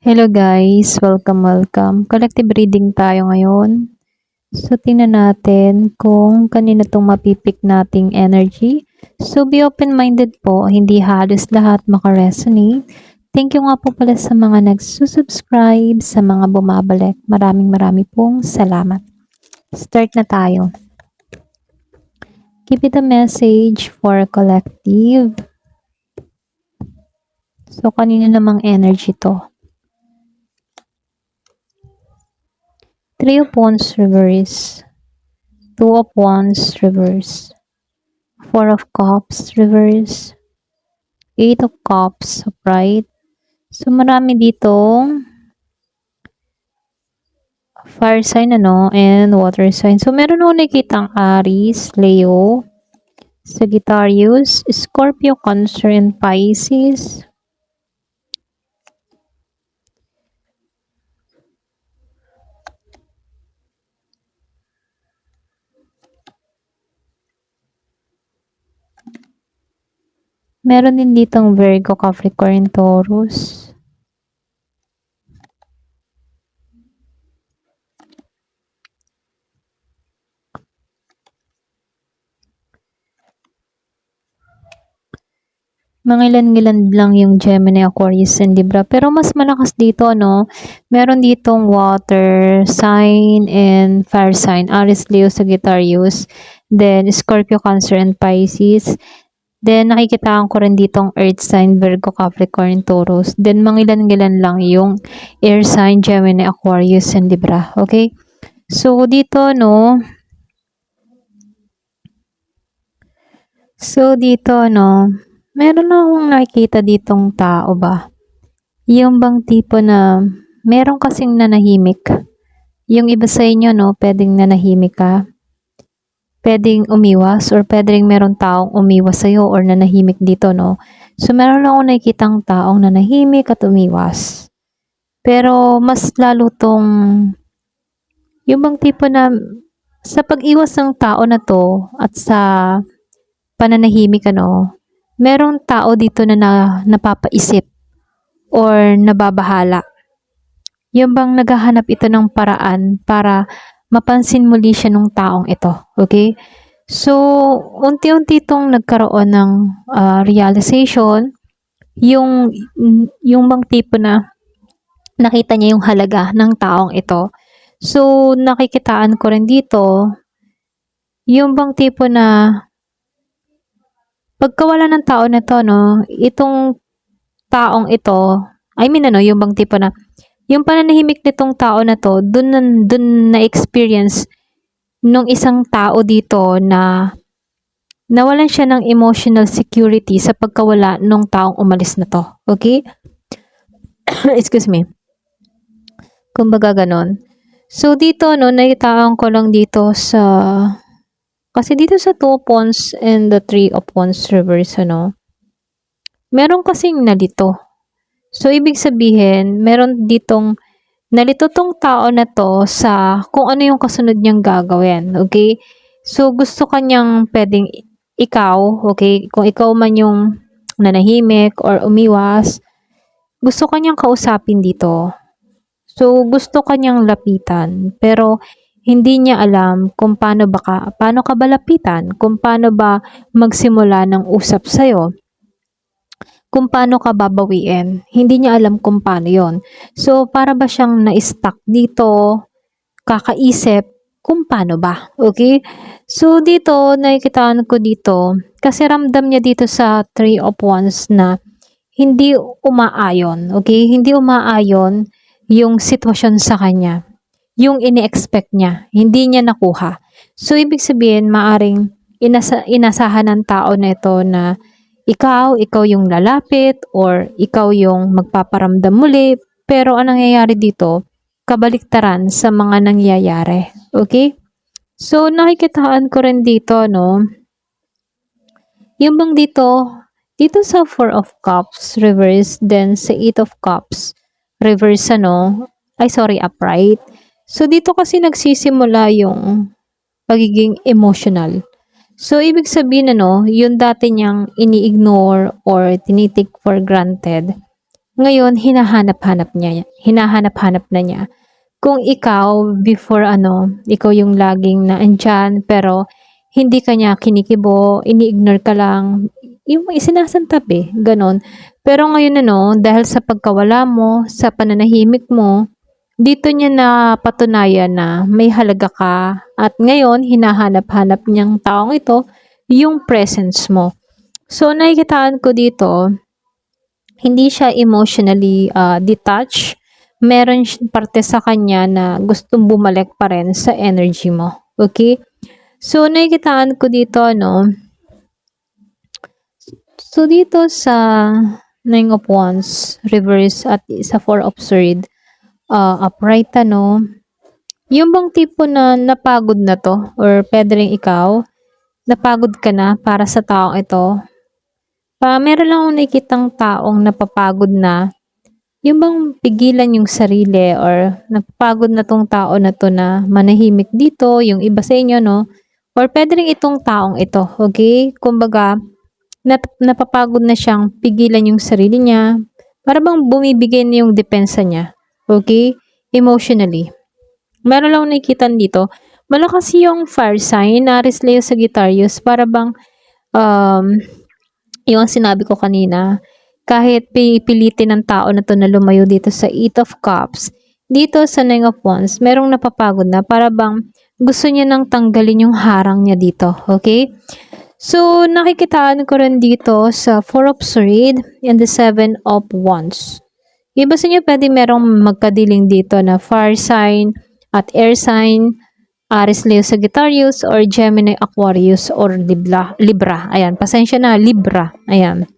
Hello guys, welcome. Collective reading tayo ngayon. So, tingnan natin kung kanino itong mapipik nating energy. So, be open-minded po, hindi halos lahat makaresonate. Thank you nga po pala sa mga nagsusubscribe, sa mga bumabalik. Maraming pong salamat. Start na tayo. Give it a message for collective. So, kanino namang energy to? Three of Wands reverse, Two of Wands reverse, Four of Cups reverse, Eight of Cups upright. So marami ditong fire sign and water sign. So meron ako nakikitang Aries, Leo, Sagittarius, Scorpio, Cancer, and Pisces. Meron din ditong Virgo, Capricorn, Taurus. Mga ilan-ilan lang yung Gemini, Aquarius, and Libra. Pero mas malakas dito, meron ditong water sign and fire sign. Aries, Leo, Sagittarius. Then, Scorpio, Cancer, and Pisces. Then, nakikitaan ko rin ditong earth sign, Virgo, Capricorn, Taurus. Then, mga ilan-ilan lang yung air sign, Gemini, Aquarius, and Libra. Okay? So, dito, meron akong nakikita ditong tao ba? Yung bang tipo na meron kasing nanahimik. Yung iba sa inyo, pwedeng nanahimik ka. Pwedeng umiwas or pwedeng meron taong umiwas sa'yo or nanahimik dito, So, meron akong nakikitang taong nanahimik at umiwas. Pero, mas lalo tong yung bang tipo na sa pag-iwas ng tao na to at sa pananahimik, merong tao dito na napapaisip or nababahala. Yung bang naghahanap ito ng paraan para mapansin muli siya ng taong ito. Okay? So, unti-unti itong nagkaroon ng realization, yung bang tipo na nakita niya yung halaga ng taong ito. So, nakikitaan ko rin dito, yung bang tipo na pagkawala ng tao na to, itong taong ito, yung bang tipo na, yung pananahimik nitong tao na to, dun na-experience nung isang tao dito na nawalan siya ng emotional security sa pagkawala nung taong umalis na to. Okay? Excuse me. Kumbaga ganon. So, dito, nakitaan ko lang dito sa kasi dito sa Two of Wands and the Three of Wands reverse, meron kasing nalito. So, ibig sabihin, meron ditong nalito tong tao na to sa kung ano yung kasunod niyang gagawin. Okay? So, gusto kanyang pwedeng ikaw, okay? Kung ikaw man yung nanahimik or umiwas, gusto kanyang kausapin dito. So, gusto kanyang lapitan. Pero, hindi niya alam kung paano ka ba lapitan, kung paano ba magsimula ng usap sa'yo, kung paano ka babawiin. Hindi niya alam kung paano yon. So, para ba siyang na-stuck dito, kakaisip kung paano ba. Okay? So, dito, nakikitaan ko dito, kasi ramdam niya dito sa Three of Wands na hindi umaayon. Okay? Hindi umaayon yung sitwasyon sa kanya. Yung ini-expect niya, hindi niya nakuha. So, ibig sabihin, maaring inasahan ng tao na ito na ikaw yung lalapit or ikaw yung magpaparamdam muli. Pero anong nangyayari dito? Kabaliktaran sa mga nangyayari. Okay? So, nakikitaan ko rin dito, yung bang dito sa Four of Cups reverse, then sa Eight of Cups reverse, upright. So, dito kasi nagsisimula yung pagiging emotional. So, ibig sabihin, yung dati niyang ini-ignore or tinitik for granted, Ngayon, hinahanap-hanap na niya. Kung ikaw, before ikaw yung laging naandyan, pero hindi ka niya kinikibo, ini-ignore ka lang, yung isinasantabi, ganon. Pero ngayon dahil sa pagkawala mo, sa pananahimik mo, dito niya na patunayan na may halaga ka at ngayon hinahanap-hanap niyang taong ito yung presence mo. So nakikitaan ko dito, hindi siya emotionally detached. Meron parte sa kanya na gustong bumalik pa rin sa energy mo. Okay? So nakikitaan ko dito so dito sa Nine of Wands, reverse at sa Four of Swords, upright yung bang tipo na napagod na to or pwede rin ikaw, napagod ka na para sa taong ito. Meron lang akong nakikitang taong napapagod na, yung bang pigilan yung sarili or napapagod na tong tao na to na manahimik dito, yung iba sa inyo or pwede rin itong taong ito, okay? Kumbaga, napapagod na siyang pigilan yung sarili niya, para bang bumibigay na yung depensa niya, okay? Emotionally. Meron lang nakikita dito, malakas yung fire sign, Aries, Leo, Sagittarius, para bang, yung sinabi ko kanina, kahit pipilitin ng tao na to na lumayo dito sa Eight of Cups, dito sa Nine of Wands, merong napapagod na, para bang gusto niya nang tanggalin yung harang niya dito, okay? So, nakikitaan ko rin dito sa Four of Swords and the Seven of Wands. Iba sa inyo, pwede merong magkadiling dito na fire sign at air sign, Aries, Leo, Sagittarius, or Gemini, Aquarius, or Libra. Ayan, pasensya na, Libra. Ayan.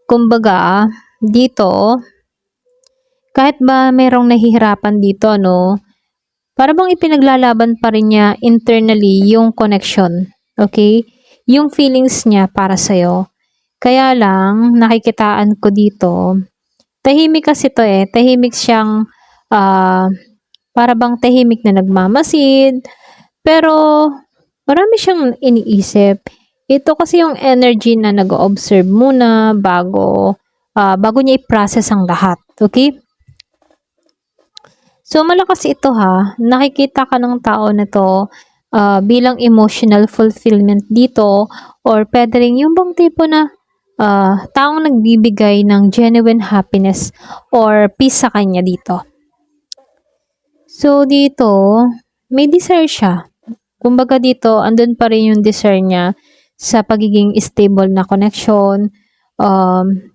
Kumbaga, dito, kahit ba merong nahihirapan dito, para bang ipinaglalaban pa rin niya internally yung connection. Okay? Yung feelings niya para sa'yo. Kaya lang, nakikitaan ko dito, tahimik kasi to tahimik siyang, para bang tahimik na nagmamasid, pero marami siyang iniisip. Ito kasi yung energy na nag-observe muna bago niya i-process ang lahat. Okay? So, malakas ito nakikita ka ng tao na to bilang emotional fulfillment dito, or pwede rin yung bang tipo na taong nagbibigay ng genuine happiness or peace sa kanya dito. So, dito, may desire siya. Kumbaga dito, andun pa rin yung desire niya sa pagiging stable na connection.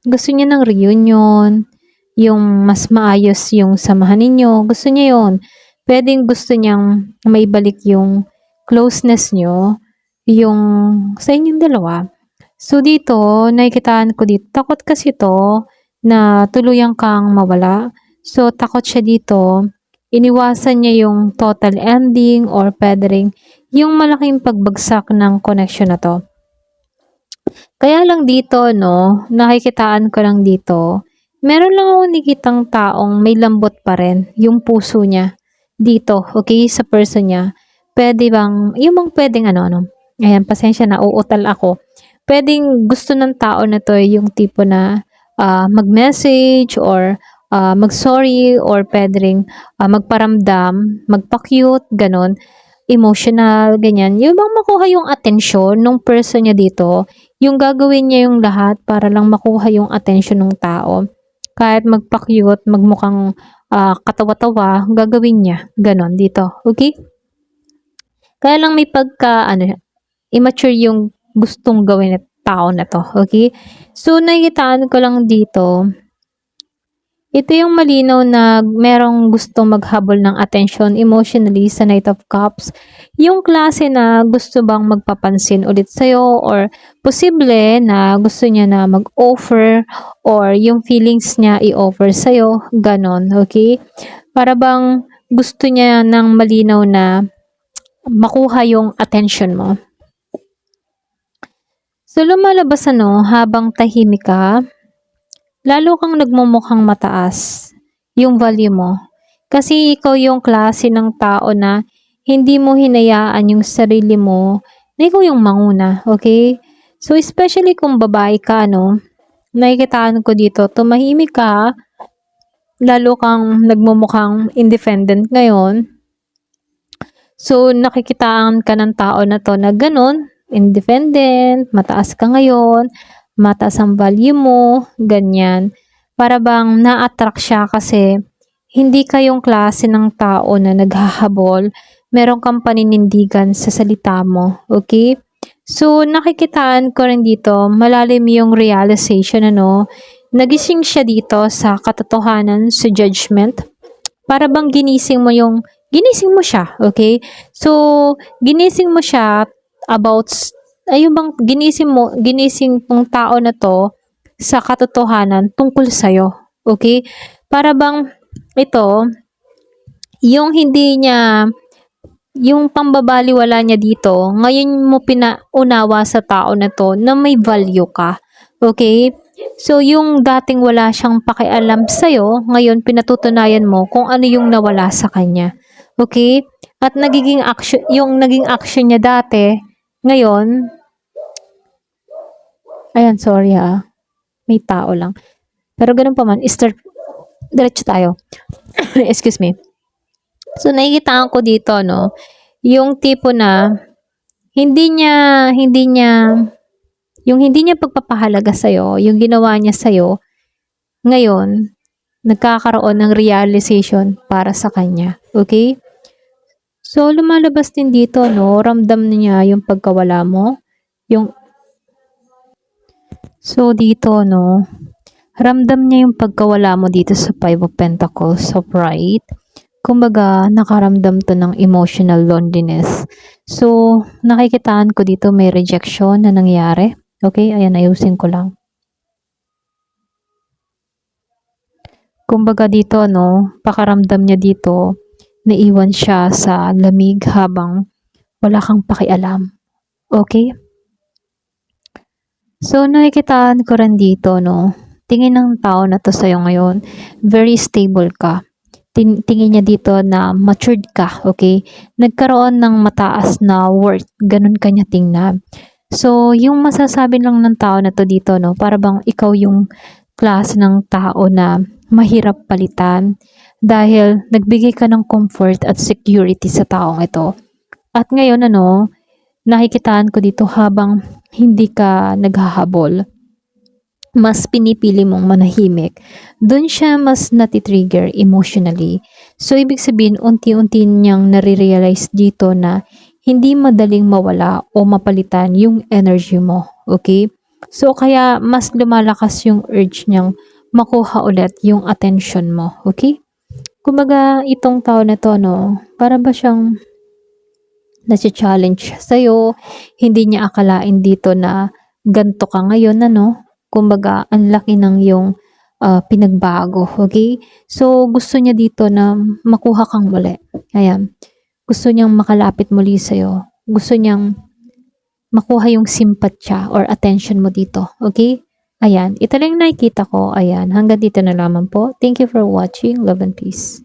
Gusto niya ng reunion, yung mas maayos yung samahan ninyo. Gusto niya yun. Pwedeng gusto niyang maibalik yung closeness nyo, yung sa inyong dalawa. So, dito, nakikitaan ko dito, takot kasi to na tuluyang kang mawala. So, takot siya dito. Iniwasan niya yung total ending or pwede rin yung malaking pagbagsak ng connection na to. Kaya lang dito, nakikitaan ko lang dito, meron lang ako nakitang taong may lambot pa rin yung puso niya dito, okay, sa person niya. Pwede bang, yung bang pwedeng ayan, pasensya na, uutal ako. Pwedeng gusto ng tao na to yung tipo na mag-message or mag-sorry, or pwede rin magparamdam, magpa-cute, ganon, emotional, ganyan. Yung bang makuha yung atensyon ng person niya dito, yung gagawin niya yung lahat para lang makuha yung atensyon ng tao. Kahit magpa-cute, magmukhang katawa-tawa, gagawin niya. Ganon dito. Okay? Kaya lang may pagka, immature yung gustong gawin ng tao na to. Okay? So, nakikitaan ko lang dito, ito yung malinaw na merong gustong maghabol ng attention emotionally sa Knight of Cups. Yung klase na gusto bang magpapansin ulit sa'yo, or posible na gusto niya na mag-offer or yung feelings niya i-offer sa'yo. Ganon, okay? Para bang gusto niya ng malinaw na makuha yung attention mo. So, lumalabas habang tahimik ka, lalo kang nagmumukhang mataas yung value mo. Kasi ikaw yung klase ng tao na hindi mo hinayaan yung sarili mo na ikaw yung manguna, okay? So, especially kung babae ka, nakikitaan ko dito, tumahimik ka, lalo kang nagmumukhang independent ngayon. So, nakikitaan ka ng tao na to na ganun, independent, mataas ka ngayon, mataas ang value mo, ganyan. Para bang na-attract siya kasi hindi kayong klase ng tao na naghahabol, meron kang paninindigan sa salita mo, okay? So, nakikitaan ko rin dito, malalim yung realization, nagising siya dito sa katotohanan, sa judgment, para bang ginising mo siya, okay? So, ginising mo siya about, ayun bang, ginising tong tao na to sa katotohanan tungkol sa'yo, okay? Para bang, ito, yung hindi niya, yung pambabaliwala niya dito, ngayon mo pinaunawa sa tao na to na may value ka, okay? So, yung dating wala siyang pakialam sa'yo, ngayon pinatutunayan mo kung ano yung nawala sa kanya. Okay? At yung naging action niya dati, ngayon, ayan, sorry may tao lang. Pero ganun pa man, diretso tayo. Excuse me. So, nakikita ko dito, yung tipo na, yung hindi niya pagpapahalaga sa'yo, yung ginawa niya sa'yo, ngayon, nagkakaroon ng realization para sa kanya. Okay? So, lumalabas din dito, ramdam niya yung pagkawala mo. So, dito, ramdam niya yung pagkawala mo dito sa Five of Pentacles, so right? Kumbaga, nakaramdam to ng emotional loneliness. So, nakikitaan ko dito may rejection na nangyari. Okay, ayan, ayusin ko lang. Kumbaga dito, pakaramdam niya dito, naiwan siya sa lamig habang wala kang pakialam. Okay? So, nakikitaan ko rin dito, tingin ng tao na to sa'yo ngayon, very stable ka. Tingin niya dito na matured ka, okay? Nagkaroon ng mataas na worth, ganun kanya tingnan. So, yung masasabi lang ng tao na to dito, para bang ikaw yung klase ng tao na mahirap palitan dahil nagbigay ka ng comfort at security sa taong ito. At ngayon, nakikitaan ko dito habang hindi ka naghahabol, mas pinipili mong manahimik, doon siya mas natitrigger emotionally. So, ibig sabihin, unti-unti niyang nare-realize dito na hindi madaling mawala o mapalitan yung energy mo. Okay? So, kaya mas lumalakas yung urge niyang makuha ulit yung attention mo. Okay? Kumbaga, itong tao na to, para ba siyang nasi-challenge sa'yo, hindi niya akalain dito na ganto ka ngayon, kumbaga, ang laki ng yung pinagbago, okay? So, gusto niya dito na makuha kang muli. Ayan. Gusto niyang makalapit muli sa'yo. Gusto niyang makuha yung simpatya or attention mo dito, okay? Ayan. Ito lang nakikita ko. Ayan. Hanggang dito na lamang po. Thank you for watching. Love and peace.